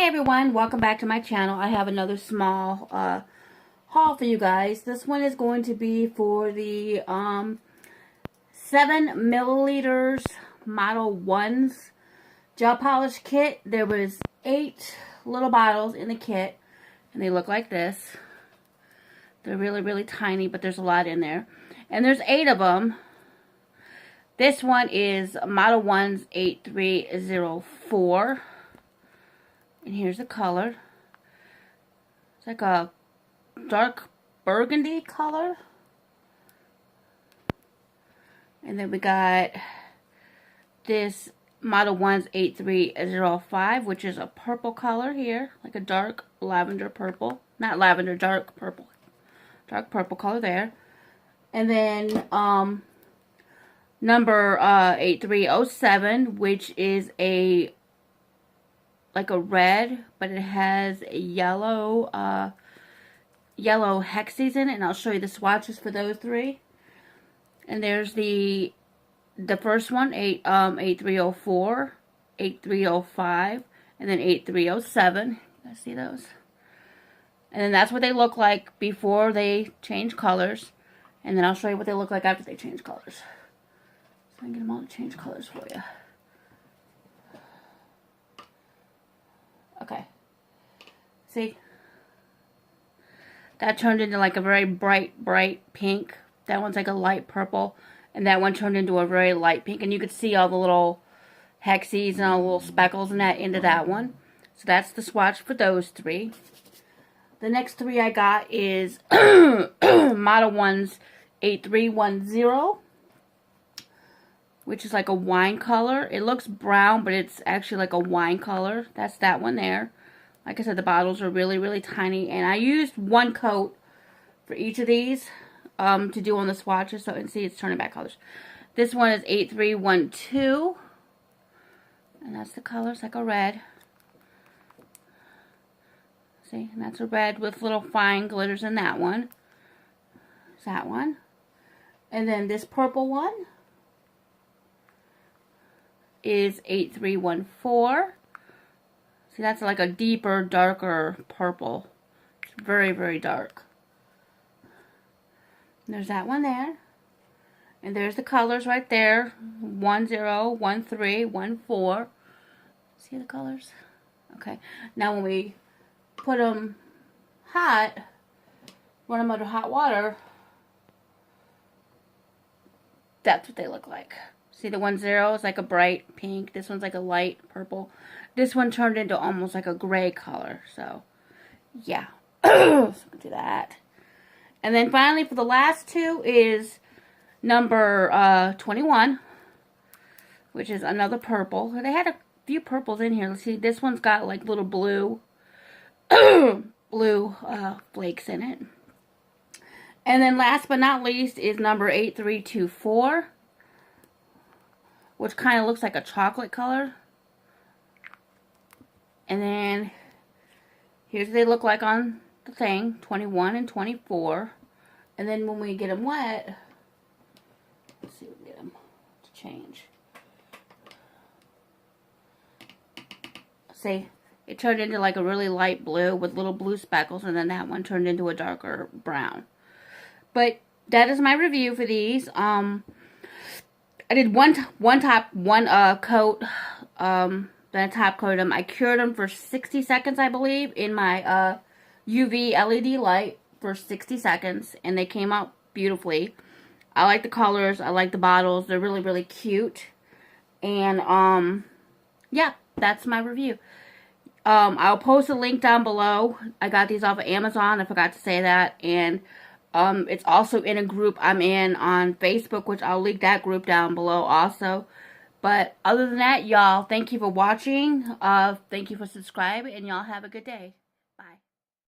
Hi everyone, welcome back to my channel. I have another small haul for you guys. This one is going to be for the 7 milliliters Modelones gel polish kit. There was 8 little bottles in the kit and they look like this. They're really tiny, but there's a lot in there. And there's 8 of them. This one is Modelones 8304. And here's the color. It's like a dark burgundy color. And then we got this Modelones 8305, which is a purple color here. Like a dark lavender purple. Not lavender, dark purple. Dark purple color there. And then number 8307, which is like a red, but it has a yellow hexes in it, and I'll show you the swatches for those 3. And there's the first one, 8304, 8305, and then 8307. You guys see those? And then that's what they look like before they change colors, and then I'll show you what they look like after they change colors. So I can get them all to change colors for you. Okay, see, that turned into like a very bright pink. That one's like a light purple, and that one turned into a very light pink, and you could see all the little hexes and all the little speckles in that into that one. So that's the swatch for those 3. The next 3 I got is Modelones 8310, which is like a wine color. It looks brown, but it's actually like a wine color. That's that one there. Like I said, the bottles are really tiny. And I used 1 coat for each of these to do on the swatches. So, and see, it's turning back colors. This one is 8312. And that's the color. It's like a red. See, and that's a red with little fine glitters in that one. It's that one. And then this purple one is 8314. See, that's like a deeper, darker purple. It's very dark. And there's that one there. And there's the colors right there. 10, 13, 14. See the colors? Okay. Now when we put them hot, run them under hot water, that's what they look like. See, the 10 is like a bright pink. This one's like a light purple. This one turned into almost like a gray color. So, yeah. So, we'll do that. And then finally, for the last 2 is number 21, which is another purple. They had a few purples in here. Let's see, this one's got like little blue, flakes in it. And then last but not least is number 8324. Which kind of looks like a chocolate color. And then here's what they look like on the thing, 21 and 24. And then when we get them wet, let's see if we can get them to change. See, it turned into like a really light blue with little blue speckles, and then that one turned into a darker brown. But that is my review for these. I did one coat, then I top coated them. I cured them for 60 seconds, I believe, in my UV LED light for 60 seconds, and they came out beautifully. I like the colors, I like the bottles, they're really cute, and yeah, that's my review. I'll post a link down below. I got these off of Amazon, I forgot to say that, and it's also in a group I'm in on Facebook, which I'll link that group down below also. But other than that, y'all, thank you for watching. Thank you for subscribing, and y'all have a good day.